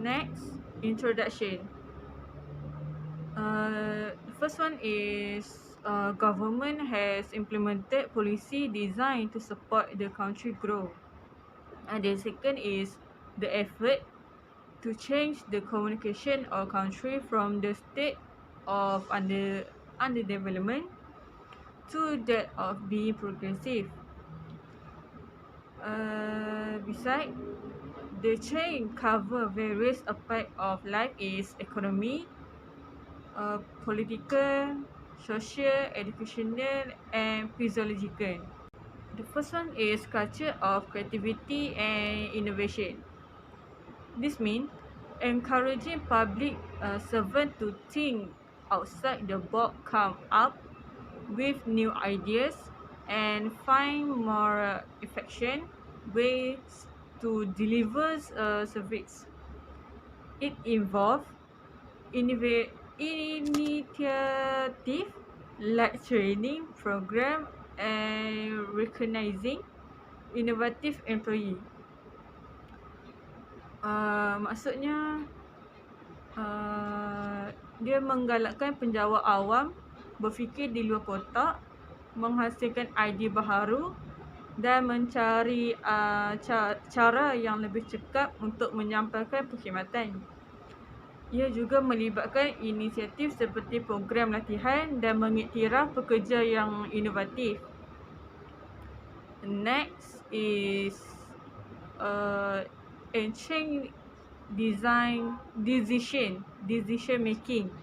Next, introduction. The first one is government has implemented policy designed to support the country grow. And the second is the effort to change the communication of country from the state of underdevelopment to that of being progressive. Besides, the chain cover various aspects of life is economy, political, social, educational and physiological. The first one is culture of creativity and innovation. This means encouraging public servants to think outside the box, come up with new ideas and find more efficient ways to deliver service. It involves initiative like training program and recognizing innovative employee. Maksudnya dia menggalakkan penjawat awam berfikir di luar kotak, menghasilkan idea baharu dan mencari cara yang lebih cekap untuk menyampaikan perkhidmatan. Ia juga melibatkan inisiatif seperti program latihan dan mengiktiraf pekerja yang inovatif. Next is enhance decision making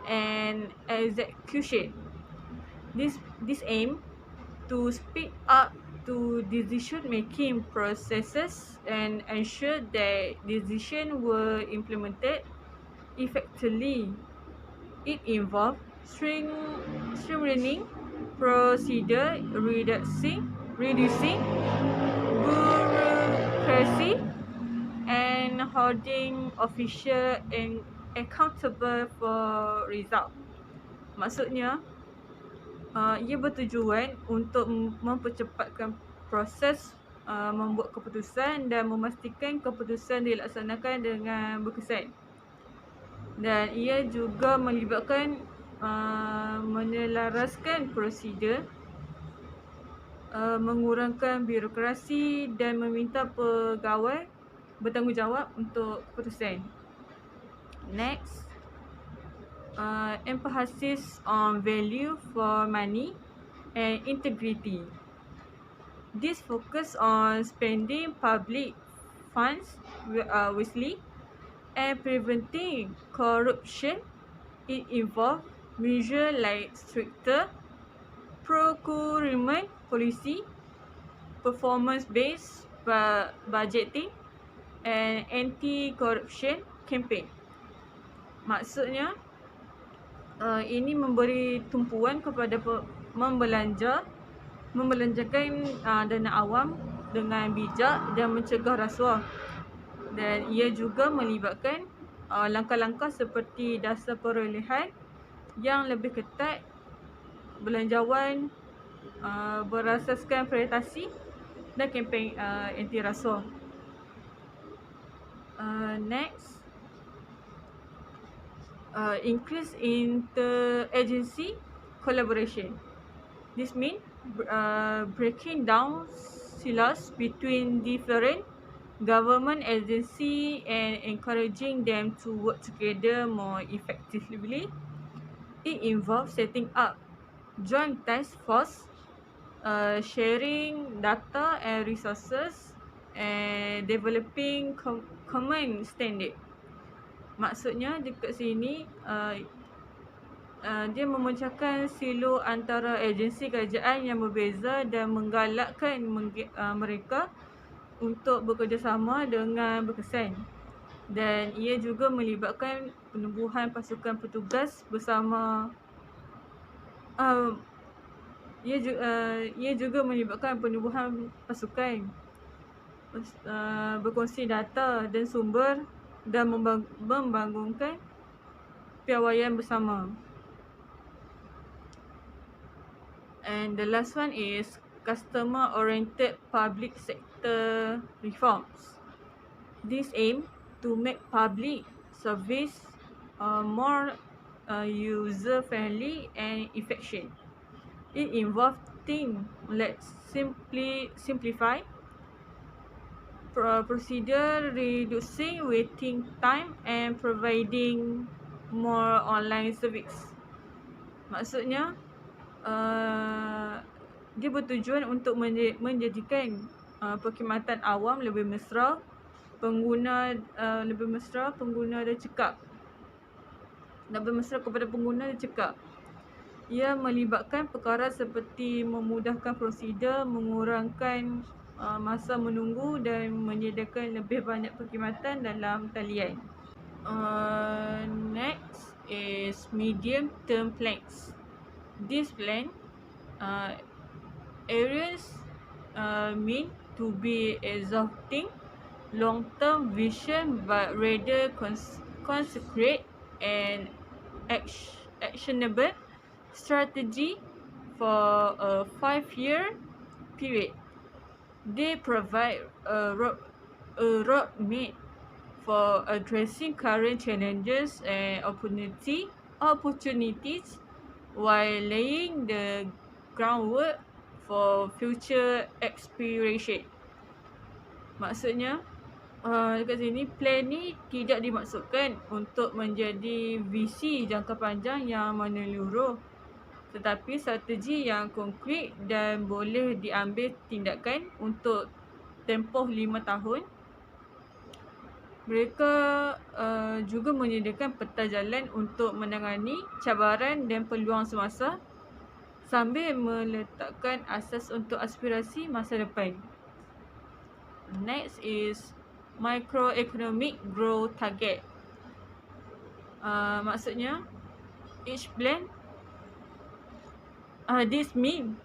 and execution. This aim to speed up to decision making processes and ensure that decisions were implemented effectively. It involves streamlining procedure, reducing bureaucracy and holding officials accountable for result. Maksudnya, ia bertujuan untuk mempercepatkan proses membuat keputusan dan memastikan keputusan dilaksanakan dengan berkesan. Dan ia juga melibatkan menyelaraskan prosedur, mengurangkan birokrasi dan meminta pegawai bertanggungjawab untuk keputusan. Next, emphasis on value for money and integrity. This focus on spending public funds wisely and preventing corruption. It involves measures like stricter procurement policy, performance-based budgeting and anti-corruption campaign. Maksudnya, ini memberi tumpuan kepada membelanjakan dana awam dengan bijak dan mencegah rasuah. Dan ia juga melibatkan langkah-langkah seperti dasar perolehan yang lebih ketat, belanjawan berasaskan prioritasi dan kempen anti rasuah. Next, increase inter-agency collaboration. This means breaking down silos between different government agencies and encouraging them to work together more effectively. It involves setting up joint task force, sharing data and resources and developing common standard. Maksudnya dekat sini dia memecahkan silo antara agensi kerajaan yang berbeza dan menggalakkan mereka untuk bekerjasama dengan berkesan. Dan ia juga melibatkan penubuhan pasukan petugas bersama ia juga melibatkan penubuhan pasukan berkongsi data dan sumber dan membangunkan piawaian bersama. And the last one is customer oriented public sector reforms. This aim to make public service more user-friendly and efficient. It involves things like simplify procedure, reducing waiting time and providing more online service. Maksudnya, uh, dia bertujuan untuk menjadikan perkhidmatan awam lebih mesra, pengguna dan cekap. Lebih mesra kepada pengguna dan cekap. Ia melibatkan perkara seperti memudahkan prosedur, mengurangkan masa menunggu dan menyediakan lebih banyak perkhidmatan dalam talian. Next is medium term plans. This plan areas mean to be exhausting long-term vision, but rather concrete and actionable strategy for a 5-year period. They provide a roadmap for addressing current challenges and opportunities while laying the groundwork for future aspiration. Maksudnya, dekat sini plan ni tidak dimaksudkan untuk menjadi visi jangka panjang yang menyeluruh, tetapi strategi yang konkret dan boleh diambil tindakan untuk tempoh 5 tahun. Mereka juga menyediakan peta jalan untuk menangani cabaran dan peluang semasa sambil meletakkan asas untuk aspirasi masa depan. Next is microeconomic growth target. Maksudnya, each plan This means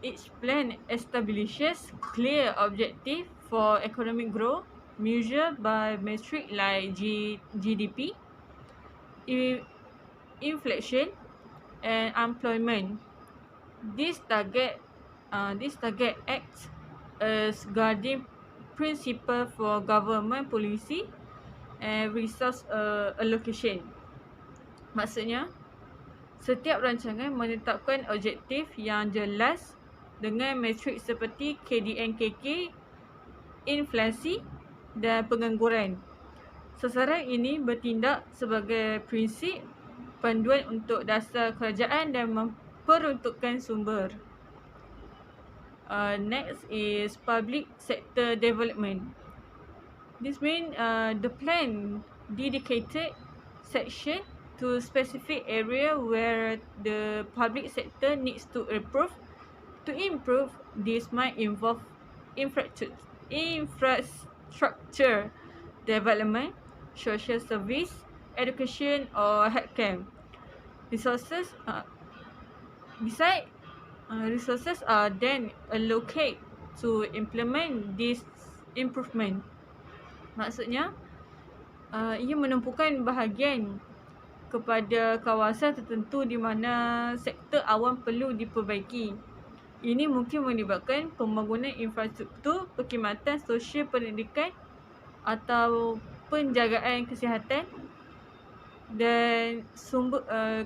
each plan establishes clear objective for economic growth measured by metric like GDP, inflation, and employment. This target acts as guiding principle for government policy and resource allocation. Maksudnya, setiap rancangan menetapkan objektif yang jelas dengan metrik seperti KDNKK, inflasi dan pengangguran. Sasaran ini bertindak sebagai prinsip panduan untuk dasar kerajaan dan memperuntukkan sumber. Next is public sector development. This means the plan dedicated section to specific area where the public sector needs to improve. This might involve infrastructure development, social service, education, or healthcare. Resources are then allocated to implement this improvement. Maksudnya, ia menumpukan bahagian kepada kawasan tertentu di mana sektor awam perlu diperbaiki. Ini mungkin melibatkan pembangunan infrastruktur, perkhidmatan sosial, pendidikan atau penjagaan kesihatan, dan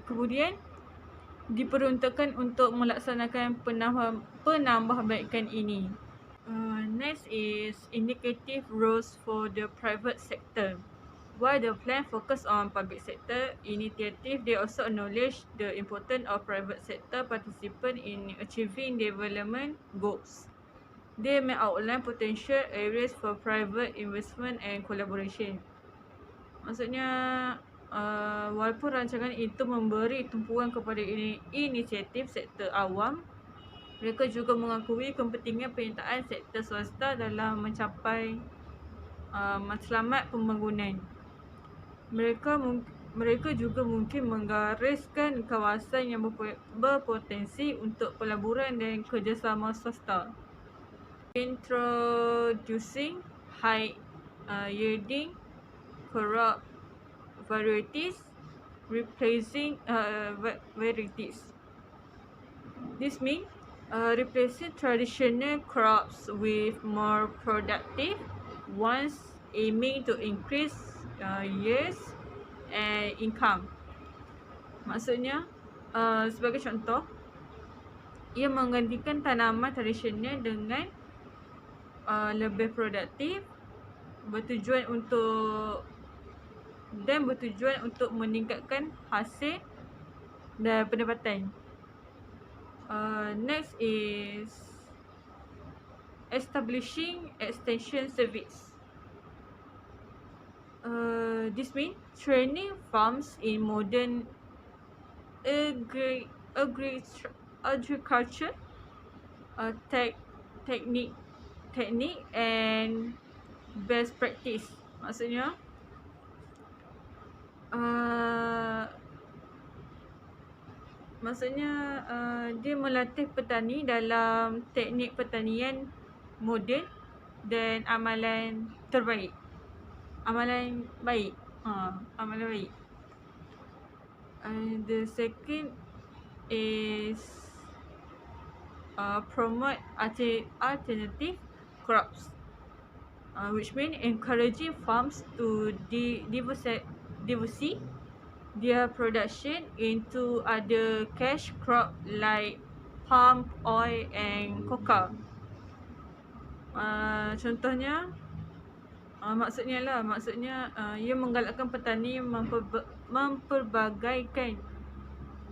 kemudian diperuntukkan untuk melaksanakan penambahbaikan ini. Next is indicative roles for the private sector. While the plan focus on public sector initiative, they also acknowledge the importance of private sector participant in achieving development goals. They may outline potential areas for private investment and collaboration. Maksudnya, walaupun rancangan itu memberi tumpuan kepada inisiatif sektor awam, mereka juga mengakui kepentingan penyertaan sektor swasta dalam mencapai matlamat pembangunan. Mereka juga mungkin menggariskan kawasan yang berpotensi untuk pelaburan dan kerjasama swasta. Introducing high yielding crop varieties, replacing varieties. This means replacing traditional crops with more productive ones aiming to increase yields and income. Maksudnya, sebagai contoh, ia menggantikan tanaman tradisional dengan lebih produktif, bertujuan untuk meningkatkan hasil dan pendapatan. Next is establishing extension service. This means training farms in modern agriculture technique and best practice. Maksudnya dia melatih petani dalam teknik pertanian moden dan amalan baik. And the second is promote alternative crops, which means encouraging farms to diversify their production into other cash crop like palm oil and cocoa. Contohnya, maksudnya ia menggalakkan petani memperbagaikan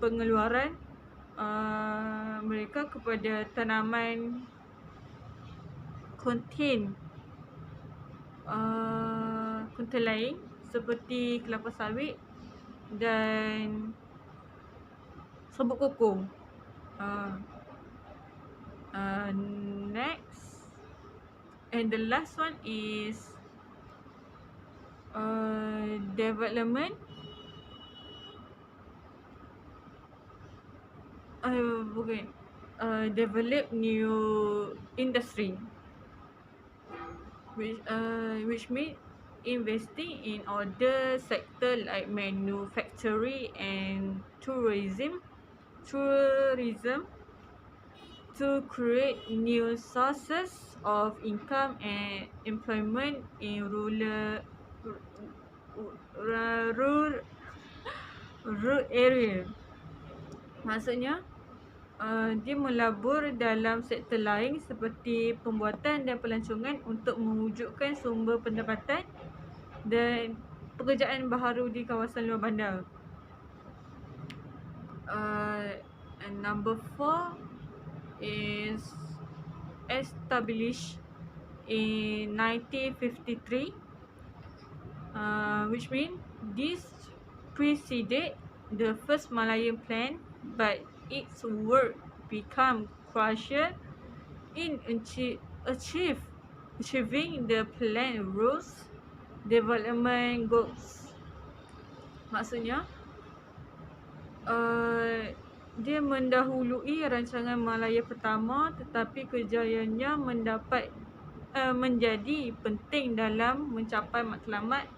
pengeluaran mereka kepada tanaman konten lain seperti kelapa sawit dan sabut koko. Next and the last one is development develop new industry, which means investing in other sector like manufacturing and tourism to create new sources of income and employment in rural area. Maksudnya dia melabur dalam sektor lain seperti pembuatan dan pelancongan untuk mewujudkan sumber pendapatan dan pekerjaan baharu di kawasan luar bandar. And number 4 is established in 1953, which means this preceded the first Malayan plan, but its work became crucial in achieving the plan rules development goals. Maksudnya dia mendahului rancangan Malaya pertama, tetapi kejayaannya menjadi penting dalam mencapai matlamat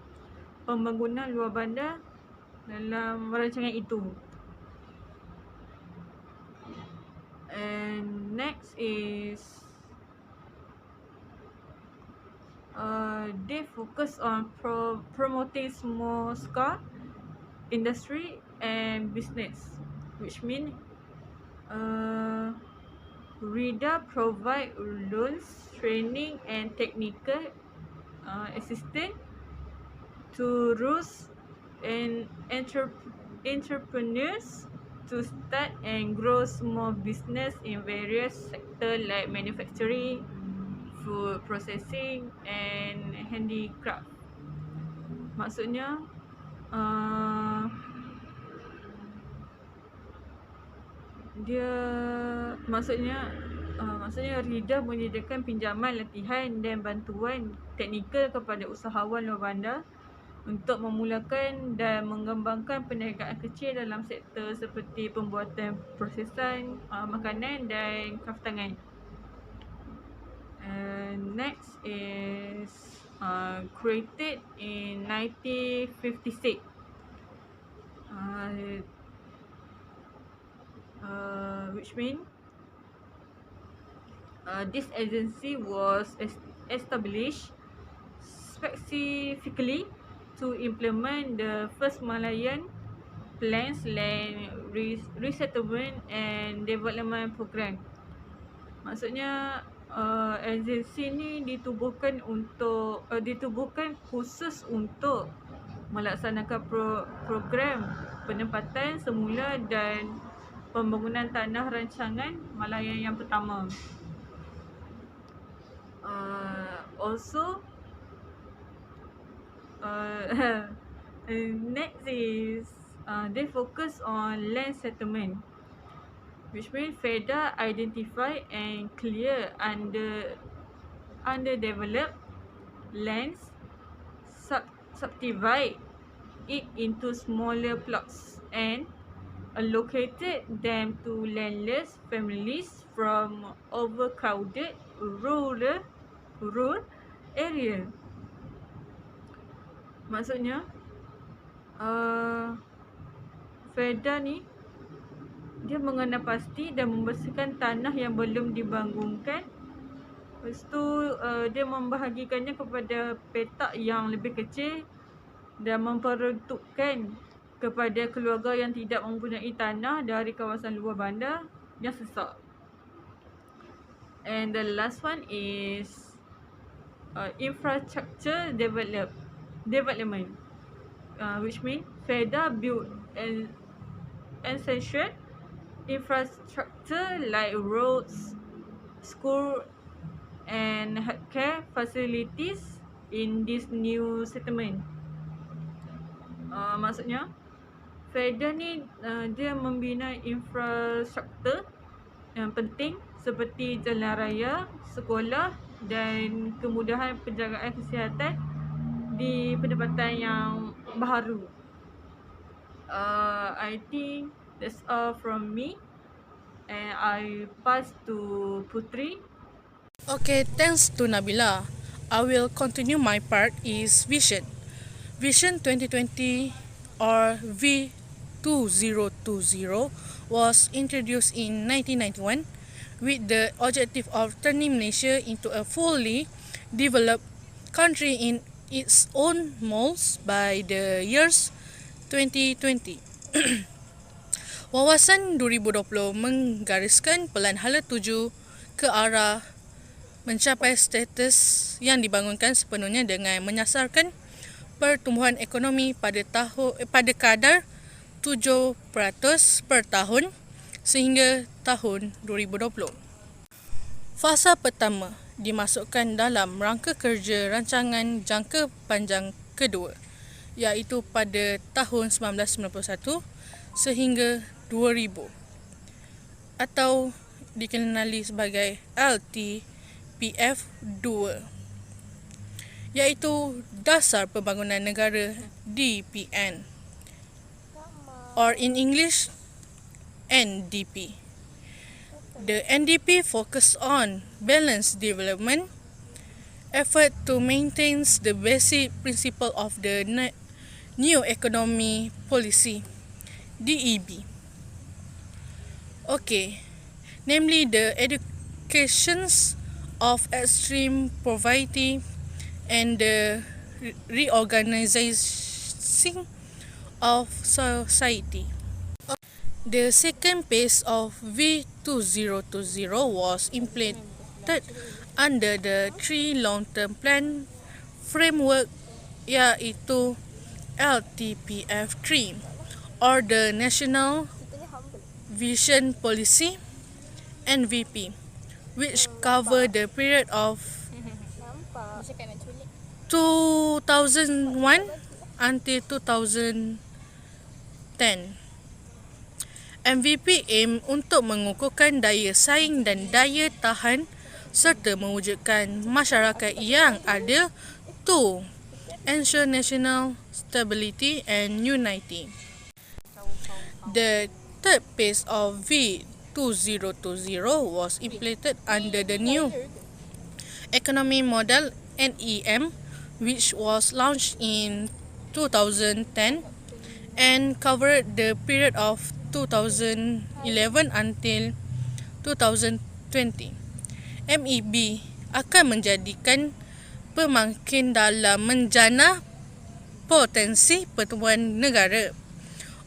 pembangunan luar bandar dalam rancangan itu. And next is they focus on promoting small scale industry and business, which means RIDA provide loans, training and technical assistance to rural and entrepreneurs to start and grow small business in various sectors like manufacturing, food processing and handicraft. Maksudnya RIDA menyediakan pinjaman, latihan dan bantuan teknikal kepada usahawan luar bandar untuk memulakan dan mengembangkan perniagaan kecil dalam sektor seperti pembuatan prosesan makanan dan kraftangan. Next is created in 1956, which means this agency was established specifically to implement the first Malayan Plans Land Resettlement and Development Program. Maksudnya agensi ni ditubuhkan khusus untuk melaksanakan program penempatan semula dan pembangunan tanah rancangan Malayan yang pertama. Also, next is they focus on land settlement, which means FEDA identify and clear underdeveloped lands, subdivide it into smaller plots and allocated them to landless families from overcrowded rural area. Maksudnya FEDA ni dia mengenal pasti dan membersihkan tanah yang belum dibangunkan. Lepas tu dia membahagikannya kepada petak yang lebih kecil dan memperuntukkan kepada keluarga yang tidak mempunyai tanah dari kawasan luar bandar yang sesak. And the last one is infrastructure development, which means FEDA build essential infrastructure like roads, school and healthcare facilities in this new settlement. Maksudnya FEDA ni dia membina infrastruktur yang penting seperti jalan raya, sekolah dan kemudahan penjagaan kesihatan di pendapatan yang baharu. I think that's all from me, and I pass to Putri. Okay, thanks to Nabilah. I will continue my part is vision. Vision 2020 or V2020 was introduced in 1991 with the objective of turning Malaysia into a fully developed country in its own molds by the years 2020. Wawasan 2020 menggariskan pelan hala tuju ke arah mencapai status yang dibangunkan sepenuhnya dengan menyasarkan pertumbuhan ekonomi pada kadar 7% per tahun sehingga tahun 2020. Fasa pertama dimasukkan dalam rangka kerja rancangan jangka panjang kedua, iaitu pada tahun 1991 sehingga 2000 atau dikenali sebagai LTPF2, iaitu Dasar Pembangunan Negara DPN, or in English NDP. The NDP focus on balanced development, effort to maintain the basic principle of the new economy policy, DEB. Okay, namely the educations of extreme poverty and the reorganizing of society. The second phase of V2020 was implemented under the three long-term plan framework, iaitu LTPF3 or the National Vision Policy NVP, which cover the period of 2001 until 2010. MVP aim untuk mengukuhkan daya saing dan daya tahan serta mewujudkan masyarakat yang adil to ensure national stability and unity. The third phase of V2020 was implemented under the new economy model NEM, which was launched in 2010 and covered the period of 2011 until 2020. MEB akan menjadikan pemakin dalam menjana potensi pertumbuhan negara.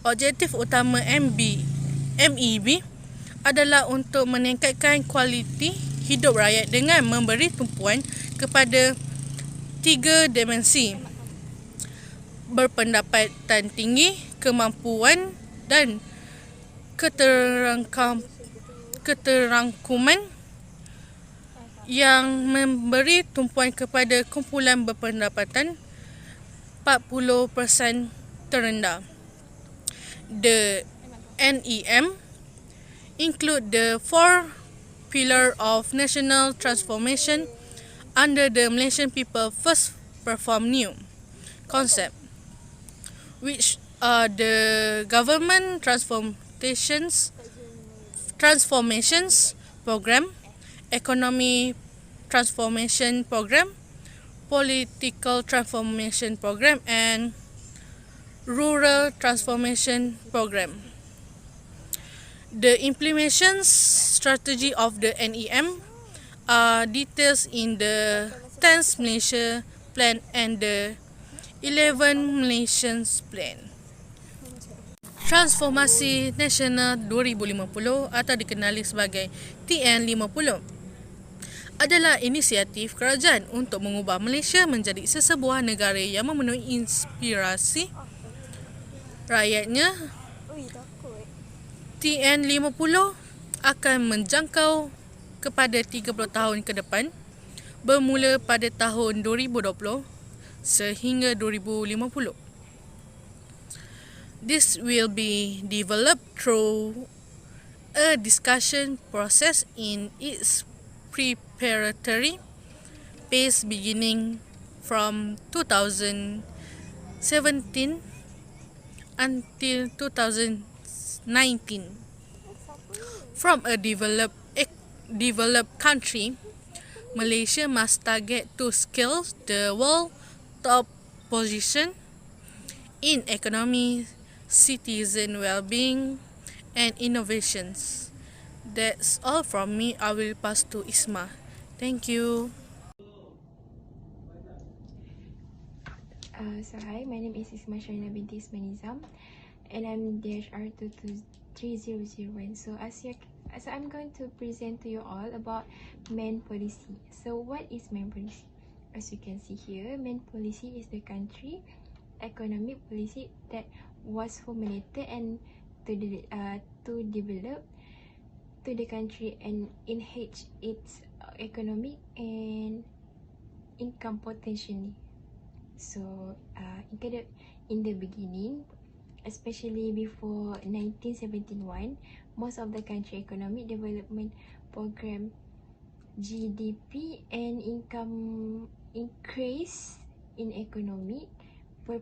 Objektif utama MEB adalah untuk meningkatkan kualiti hidup rakyat dengan memberi tumpuan kepada 3 dimensi: berpendapatan tinggi, kemampuan dan keterangkuman yang memberi tumpuan kepada kumpulan berpendapatan 40% terendah. The NEM include the 4 pillar of national transformation under the Malaysian People First Perform New concept, which are the government transformations program, economy transformation program, political transformation program, and rural transformation program. The implementation strategy of the NEM are details in the 10th Malaysia Plan and the 11 Malaysians Plan. Transformasi Nasional 2050 atau dikenali sebagai TN50 adalah inisiatif kerajaan untuk mengubah Malaysia menjadi sesebuah negara yang memenuhi inspirasi rakyatnya. TN50 akan menjangkau kepada 30 tahun ke depan, bermula pada tahun 2020 sehingga 2050. This will be developed through a discussion process in its preparatory phase beginning from 2017 until 2019. From a developed country, Malaysia must target to scale the world top position in economy, citizen well-being, and innovations. That's all from me. I will pass to Isma. Thank you. Hi, my name is Isma Syarina binti Ismanizam, and I'm DHR223001. So I'm going to present to you all about main policy. So what is main policy? As you can see here, main policy is the country economic policy that was formulated and to develop to the country and enhance its economic and income potentially. So in the beginning, especially before 1971, most of the country economic development program GDP and income increase in economic per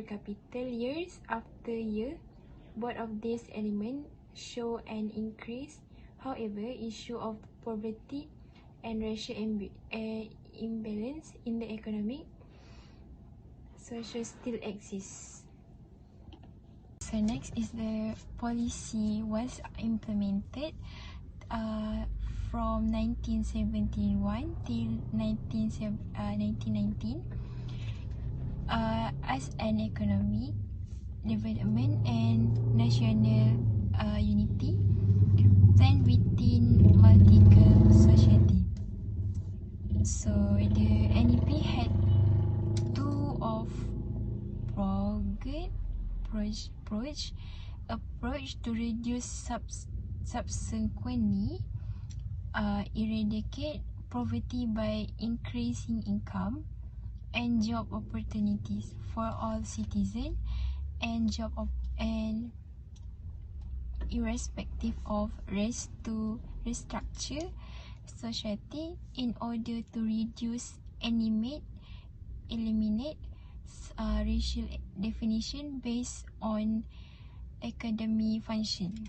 capita years after year. Both of these elements show an increase. However, issue of poverty and racial imbalance in the economic social still exists. So next is the policy was implemented from 1971 till 1919 as an economic development and national unity plan within multicultural society. So the NEP had two of approach to reduce subsequently eradicate poverty by increasing income and job opportunities for all citizens and irrespective of race to restructure society in order to eliminate racial definition based on academic function.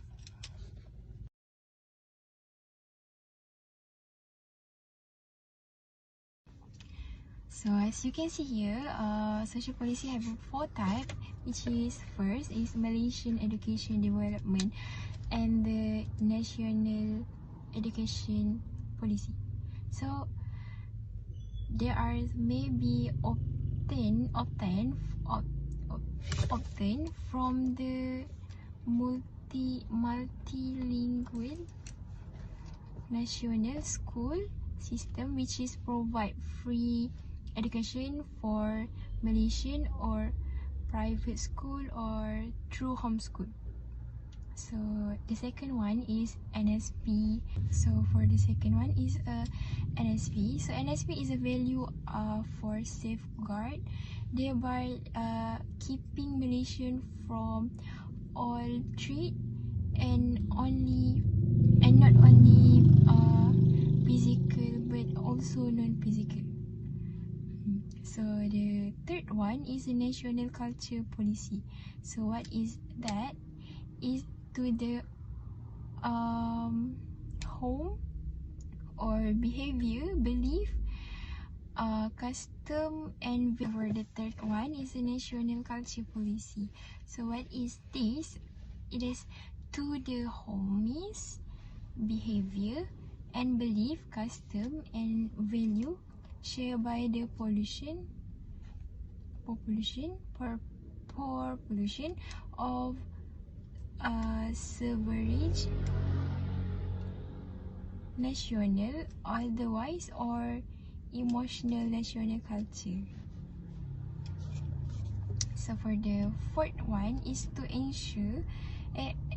So as you can see here, social policy have 4 types, which is first is Malaysian education development and the national education policy. So there are maybe obtained from the multilingual national school system, which is provide free education for Malaysian or private school or through homeschool. So the second one is NSP. So for the second one is NSP. So NSP is a value for safeguard, thereby keeping Malaysian from all threat and not only physical but also non-physical. So the third one is the national culture policy. So what is that? Is to the home or behavior, belief, custom and for the third one is the national culture policy. So what is this? It is to the homies, behavior and belief, custom and value shared by the population of severage national, otherwise or emotional national culture. So for the fourth one is to ensure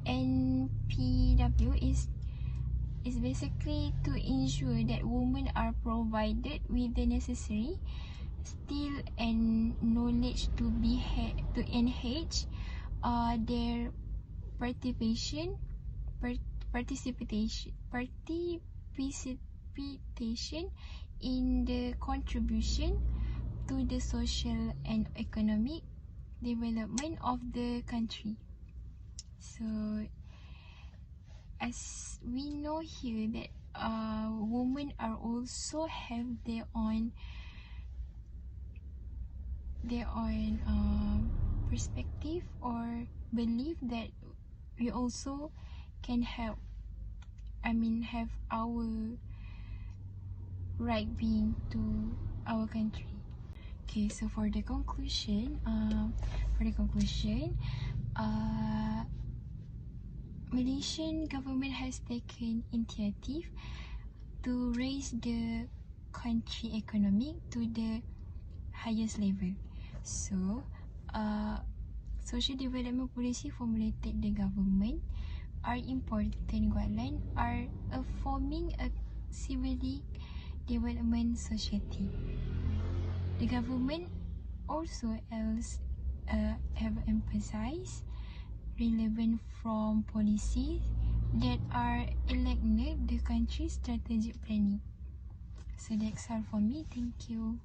NPW is basically to ensure that women are provided with the necessary skill and knowledge to enhance their participation in the contribution to the social and economic development of the country. So as we know here that women are also have their own perspective or belief that we also can have our right being to our country. Okay, so for the conclusion, Malaysian government has taken initiative to raise the country economy to the highest level. So, social development policy formulated the government are important guidelines are forming a civilly development society. The government also have emphasized relevant from policies that are elected the country's strategic planning. So that's all for me. Thank you.